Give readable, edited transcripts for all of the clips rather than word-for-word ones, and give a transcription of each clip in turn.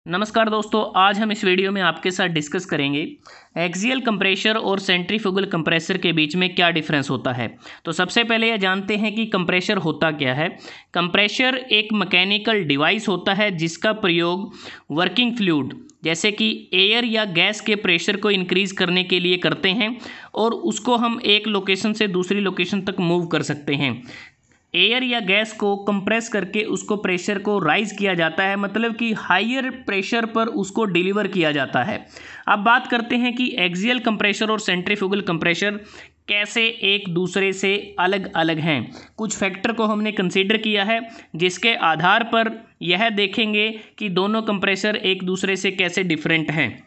नमस्कार दोस्तों, आज हम इस वीडियो में आपके साथ डिस्कस करेंगे एक्सियल कंप्रेशर और सेंट्रीफ्यूगल कंप्रेसर के बीच में क्या डिफरेंस होता है। तो सबसे पहले यह जानते हैं कि कंप्रेशर होता क्या है। कंप्रेशर एक मैकेनिकल डिवाइस होता है जिसका प्रयोग वर्किंग फ्लूइड जैसे कि एयर या गैस के प्रेशर को इंक्रीज़ करने के लिए करते हैं और उसको हम एक लोकेशन से दूसरी लोकेशन तक मूव कर सकते हैं। एयर या गैस को कंप्रेस करके उसको प्रेशर को राइज किया जाता है, मतलब कि हायर प्रेशर पर उसको डिलीवर किया जाता है। अब बात करते हैं कि एक्सियल कंप्रेशर और सेंट्रीफ्यूगल कंप्रेशर कैसे एक दूसरे से अलग अलग हैं। कुछ फैक्टर को हमने कंसीडर किया है जिसके आधार पर यह देखेंगे कि दोनों कंप्रेसर एक दूसरे से कैसे डिफरेंट हैं।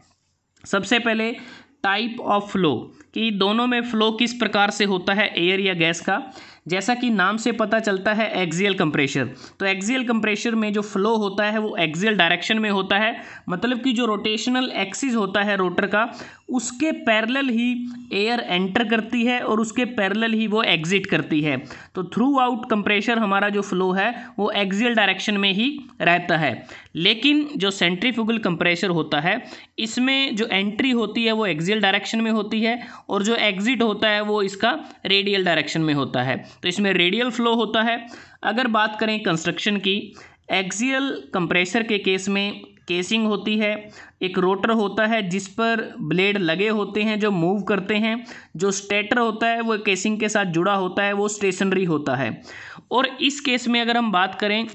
सबसे पहले टाइप ऑफ फ्लो, कि दोनों में फ़्लो किस प्रकार से होता है एयर या गैस का। जैसा कि नाम से पता चलता है एक्सियल कंप्रेशर, तो एक्सियल कंप्रेशर में जो फ़्लो होता है वो एक्सियल डायरेक्शन में होता है, मतलब कि जो रोटेशनल एक्सिस होता है रोटर का उसके पैरेलल ही एयर एंटर करती है और उसके पैरेलल ही वो एग्जिट करती है। तो थ्रू आउट कंप्रेशर हमारा जो फ़्लो है वो एक्सियल डायरेक्शन में ही रहता है। लेकिन जो सेंट्रीफ्यूगल कंप्रेशर होता है इसमें जो एंट्री होती है वो एक्सियल डायरेक्शन में होती है और जो एग्जिट होता है वो इसका रेडियल डायरेक्शन में होता है, तो इसमें रेडियल फ्लो होता है। अगर बात करें कंस्ट्रक्शन की, एक्सियल कंप्रेसर के केस में केसिंग होती है, एक रोटर होता है जिस पर ब्लेड लगे होते हैं जो मूव करते हैं। जो स्टेटर होता है वो केसिंग के साथ जुड़ा होता है, वो स्टेशनरी होता है। और इस केस में अगर हम बात करें,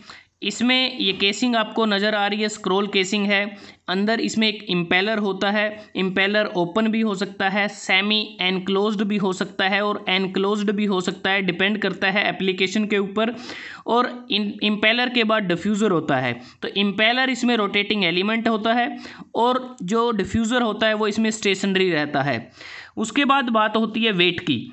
इसमें ये केसिंग आपको नज़र आ रही है, स्क्रोल केसिंग है। अंदर इसमें एक इम्पेलर होता है, इम्पेलर ओपन भी हो सकता है, सेमी एनक्लोज्ड भी हो सकता है और एनक्लोज्ड भी हो सकता है, डिपेंड करता है एप्लीकेशन के ऊपर। और इम्पेलर के बाद डिफ्यूज़र होता है, तो इम्पेलर इसमें रोटेटिंग एलिमेंट होता है और जो डिफ्यूज़र होता है वो इसमें स्टेशनरी रहता है। उसके बाद बात होती है वेट की।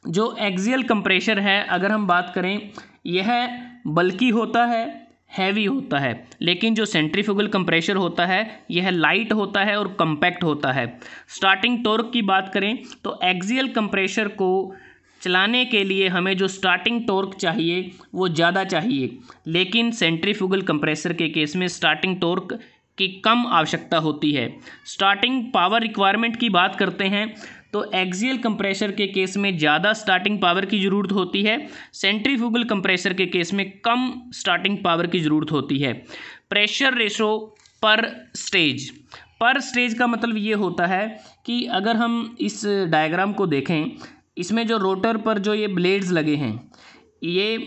जो एक्सियल कंप्रेशर है अगर हम बात करें, यह बल्की होता है, हैवी होता है, लेकिन जो सेंट्रीफ्यूगल कंप्रेशर होता है यह लाइट होता है और कम्पैक्ट होता है। स्टार्टिंग टॉर्क की बात करें तो एक्सियल कंप्रेशर को चलाने के लिए हमें जो स्टार्टिंग टॉर्क चाहिए वो ज़्यादा चाहिए, लेकिन सेंट्रीफ्यूगल कंप्रेसर के केस में स्टार्टिंग टॉर्क की कम आवश्यकता होती है। स्टार्टिंग पावर रिक्वायरमेंट की बात करते हैं तो एक्सियल कंप्रेसर के केस में ज़्यादा स्टार्टिंग पावर की ज़रूरत होती है, सेंट्रीफ्यूगल कंप्रेसर के केस में कम स्टार्टिंग पावर की ज़रूरत होती है। प्रेशर रेशो पर स्टेज का मतलब ये होता है कि अगर हम इस डायग्राम को देखें, इसमें जो रोटर पर जो ये ब्लेड्स लगे हैं, ये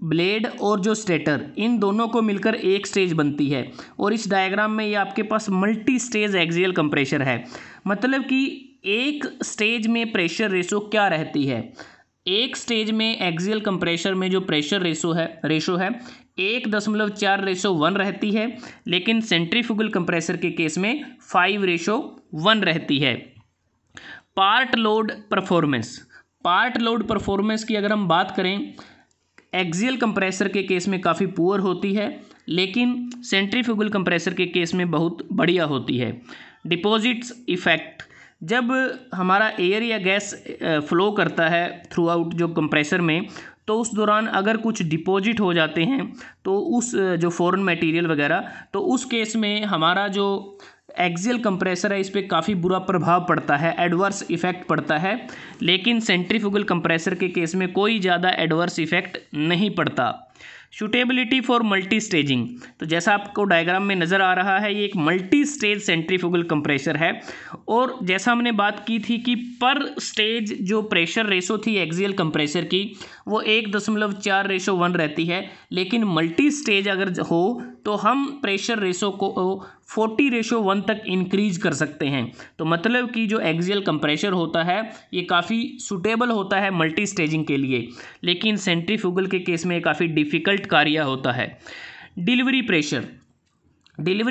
ब्लेड और जो स्टेटर, इन दोनों को मिलकर एक स्टेज बनती है। और इस डायग्राम में ये आपके पास मल्टी स्टेज एक्सियल कंप्रेशर है, मतलब कि एक स्टेज में प्रेशर रेशो क्या रहती है। एक स्टेज में एक्सियल कंप्रेशर में जो प्रेशर रेशो है 1.4:1 रहती है, लेकिन सेंट्रीफ्यूगल कंप्रेसर के केस में 5:1 रहती है। पार्ट लोड परफॉर्मेंस की अगर हम बात करें, एक्सियल कंप्रेसर के केस में काफ़ी पुअर होती है, लेकिन सेंट्रीफ्यूगल कंप्रेसर के केस में बहुत बढ़िया होती है। डिपॉजिट्स इफ़ेक्ट, जब हमारा एयर या गैस फ्लो करता है थ्रू आउट जो कंप्रेसर में, तो उस दौरान अगर कुछ डिपॉजिट हो जाते हैं तो उस जो फॉरेन मटेरियल वगैरह, तो उस केस में हमारा जो एक्सियल कंप्रेसर है इस पर काफ़ी बुरा प्रभाव पड़ता है, एडवर्स इफेक्ट पड़ता है। लेकिन सेंट्रीफ्यूगल कंप्रेसर के केस में कोई ज़्यादा एडवर्स इफेक्ट नहीं पड़ता। सूटेबिलिटी फॉर मल्टी स्टेजिंग, तो जैसा आपको डायग्राम में नज़र आ रहा है ये एक मल्टी स्टेज सेंट्रीफ्यूगल कंप्रेसर है। और जैसा हमने बात की थी कि पर स्टेज जो प्रेशर रेशो थी एक्सियल कंप्रेसर की वो 1.4:1 रहती है, लेकिन मल्टी स्टेज अगर हो तो हम प्रेशर रेशो को 40:1 तक इंक्रीज कर सकते हैं। तो मतलब कि जो एक्सियल कंप्रेशर होता है ये काफ़ी सूटेबल होता है मल्टी स्टेजिंग के लिए, लेकिन सेंट्रीफ्यूगल के केस में काफ़ी डिफ़िकल्ट कार्य होता है। डिलीवरी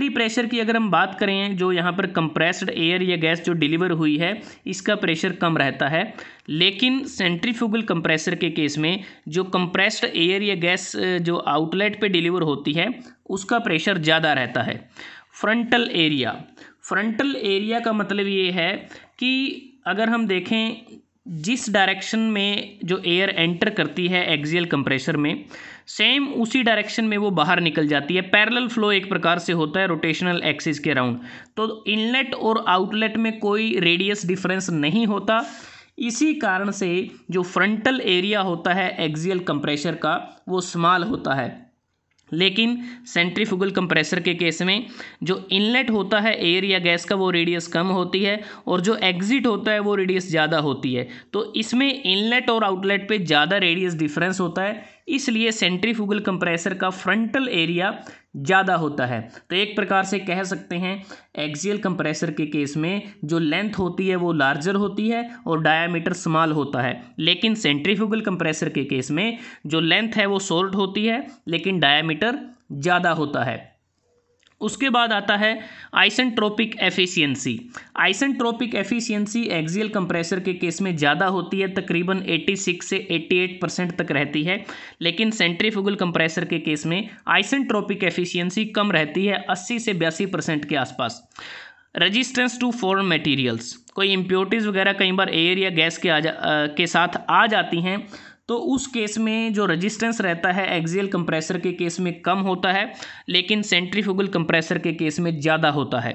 प्रेशर की अगर हम बात करें, जो यहाँ पर कंप्रेस्ड एयर या गैस जो डिलीवर हुई है इसका प्रेशर कम रहता है, लेकिन सेंट्रीफ्यूगल कंप्रेसर के केस में जो कंप्रेस्ड एयर या गैस जो आउटलेट पे डिलीवर होती है उसका प्रेशर ज़्यादा रहता है। फ्रंटल एरिया का मतलब ये है कि अगर हम देखें जिस डायरेक्शन में जो एयर एंटर करती है एक्सियल कंप्रेसर में, सेम उसी डायरेक्शन में वो बाहर निकल जाती है। पैरेलल फ्लो एक प्रकार से होता है रोटेशनल एक्सिस के अराउंड। तो इनलेट और आउटलेट में कोई रेडियस डिफरेंस नहीं होता। इसी कारण से जो फ्रंटल एरिया होता है एक्सियल कंप्रेसर का वो स्मॉल होता है। लेकिन सेंट्रीफ्यूगल कंप्रेसर के केस में जो इनलेट होता है एयर या गैस का वो रेडियस कम होती है और जो एग्जिट होता है वो रेडियस ज़्यादा होती है। तो इसमें इनलेट और आउटलेट पे ज़्यादा रेडियस डिफरेंस होता है, इसलिए सेंट्रीफ्यूगल कंप्रेसर का फ्रंटल एरिया ज़्यादा होता है। तो एक प्रकार से कह सकते हैं एक्सियल कंप्रेसर के केस में जो लेंथ होती है वो लार्जर होती है और डायामीटर स्मॉल होता है। लेकिन सेंट्रीफ्यूगल कंप्रेसर के केस में जो लेंथ है वो शॉर्ट होती है लेकिन डायामीटर ज़्यादा होता है। उसके बाद आता है isentropic efficiency. Isentropic efficiency axial compressor के केस में ज़्यादा होती है, तकरीबन 86 से 88% तक रहती है। लेकिन सेंट्रीफ्यूगल कंप्रेसर के केस में आइसेंट्रोपिक एफिशिएंसी कम रहती है, 80 से 82% के आसपास। रेजिस्टेंस टू फॉरेन मटेरियल्स, कोई इम्प्योरिटीज़ वगैरह कई बार एयर या गैस के साथ आ जाती हैं, तो उस केस में जो रेजिस्टेंस रहता है एक्सियल कंप्रेसर के केस में कम होता है, लेकिन सेंट्रीफ्यूगल कंप्रेसर के केस में ज़्यादा होता है।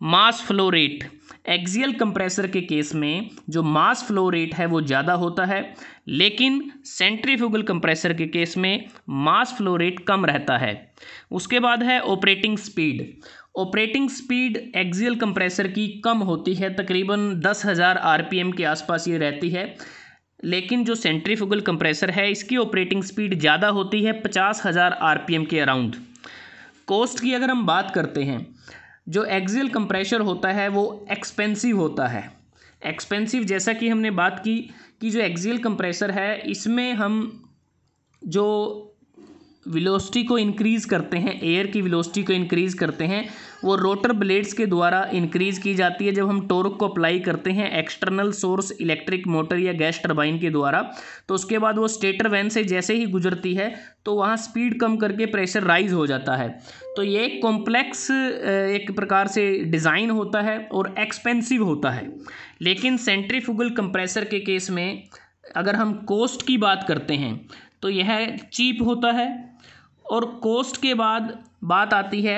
Mass flow rate, axial compressor के केस में जो मास फ्लो रेट है वो ज़्यादा होता है, लेकिन सेंट्रीफ्यूगल कंप्रेसर के केस में मास फ्लो रेट कम रहता है। उसके बाद है operating speed. Operating speed axial compressor की कम होती है, तकरीबन 10,000 RPM के आसपास ये रहती है। लेकिन जो सेंट्रीफ्यूगल कंप्रेसर है इसकी ऑपरेटिंग स्पीड ज़्यादा होती है, 50,000 RPM के अराउंड। कॉस्ट की अगर हम बात करते हैं, जो एक्सियल कंप्रेसर होता है वो एक्सपेंसिव होता है। एक्सपेंसिव जैसा कि हमने बात की कि जो एक्सियल कंप्रेसर है इसमें हम जो वेलोसिटी को इंक्रीज़ करते हैं, एयर की वेलोसिटी को इंक्रीज़ करते हैं, वो रोटर ब्लेड्स के द्वारा इंक्रीज़ की जाती है जब हम टॉर्क को अप्लाई करते हैं एक्सटर्नल सोर्स इलेक्ट्रिक मोटर या गैस टरबाइन के द्वारा। तो उसके बाद वो स्टेटर वैन से जैसे ही गुजरती है तो वहाँ स्पीड कम करके प्रेशर राइज हो जाता है। तो ये कॉम्प्लेक्स एक प्रकार से डिज़ाइन होता है और एक्सपेंसिव होता है। लेकिन सेंट्रीफ्यूगल कंप्रेसर के केस में अगर हम कॉस्ट की बात करते हैं तो यह चीप होता है। और कॉस्ट के बाद बात आती है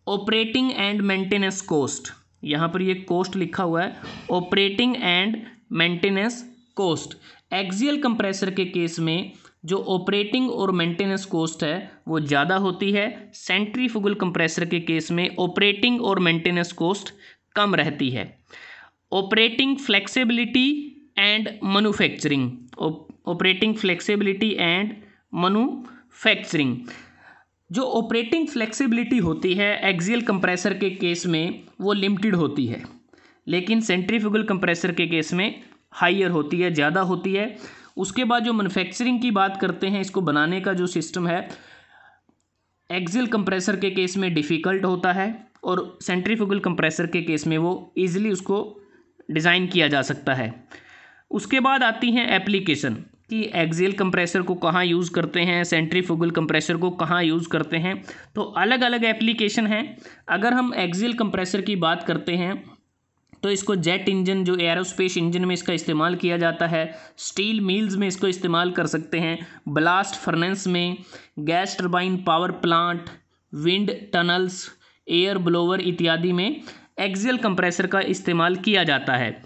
ऑपरेटिंग एंड मेंटेनेंस कॉस्ट। यहाँ पर ये कॉस्ट लिखा हुआ है, operating and maintenance cost. Axial compressor के केस में जो ऑपरेटिंग और मेंटेनेंस कॉस्ट है वो ज़्यादा होती है। सेंट्रीफ्यूगल कंप्रेसर के केस में ऑपरेटिंग और मेंटेनेंस कॉस्ट कम रहती है। Operating flexibility and manufacturing, operating flexibility and manufacturing. जो ऑपरेटिंग फ्लेक्सिबिलिटी होती है एक्सियल कंप्रेसर के केस में वो लिमिटेड होती है, लेकिन सेंट्रीफ्यूगल कंप्रेसर के केस में हाइयर होती है, ज़्यादा होती है। उसके बाद जो मैन्युफैक्चरिंग की बात करते हैं, इसको बनाने का जो सिस्टम है एक्सियल कंप्रेसर के केस में डिफ़िकल्ट होता है और सेंट्रीफ्यूगल कंप्रेसर के केस में वो ईजिली उसको डिज़ाइन किया जा सकता है। उसके बाद आती हैं एप्लीकेशन कि एक्सियल कंप्रेसर को कहाँ यूज़ करते हैं, सेंट्रीफ्यूगल कंप्रेसर को कहाँ यूज़ करते हैं। तो अलग अलग एप्लीकेशन हैं। अगर हम एक्सियल कंप्रेसर की बात करते हैं तो इसको जेट इंजन, जो एरोस्पेस इंजन में इसका इस्तेमाल किया जाता है, स्टील मिल्स में इसको इस्तेमाल कर सकते हैं, ब्लास्ट फर्नेस में, gas turbine power plant, wind tunnels, air blower इत्यादि में एक्सियल कंप्रेसर का इस्तेमाल किया जाता है।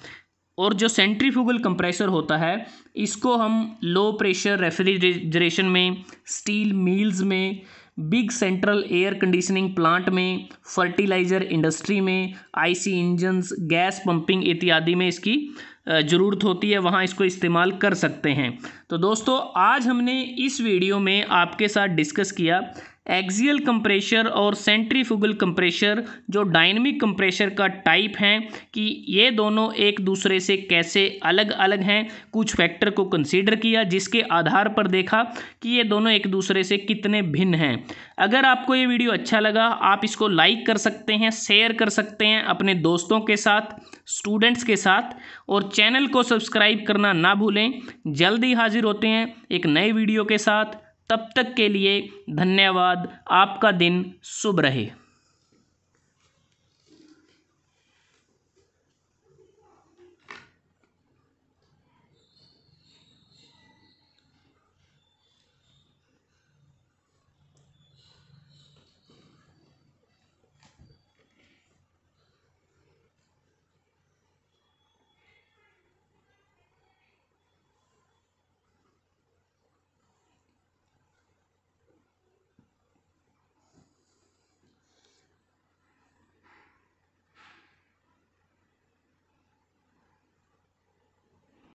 और जो सेंट्रीफ्यूगल कंप्रेसर होता है इसको हम लो प्रेशर रेफ्रिजरेशन में, स्टील मिल्स में, big central air conditioning plant में, फर्टिलाइज़र इंडस्ट्री में, आईसी इंजन्स, गैस पंपिंग इत्यादि में इसकी ज़रूरत होती है, वहाँ इसको इस्तेमाल कर सकते हैं। तो दोस्तों आज हमने इस वीडियो में आपके साथ डिस्कस किया एक्सियल कंप्रेसर और सेंट्रीफ्यूगल कंप्रेसर जो डायनेमिक कंप्रेसर का टाइप हैं कि ये दोनों एक दूसरे से कैसे अलग अलग हैं। कुछ फैक्टर को कंसीडर किया जिसके आधार पर देखा कि ये दोनों एक दूसरे से कितने भिन्न हैं। अगर आपको ये वीडियो अच्छा लगा आप इसको लाइक कर सकते हैं, शेयर कर सकते हैं अपने दोस्तों के साथ, स्टूडेंट्स के साथ, और चैनल को सब्सक्राइब करना ना भूलें। जल्दी हाजिर होते हैं एक नए वीडियो के साथ। तब तक के लिए धन्यवाद। आपका दिन शुभ रहे।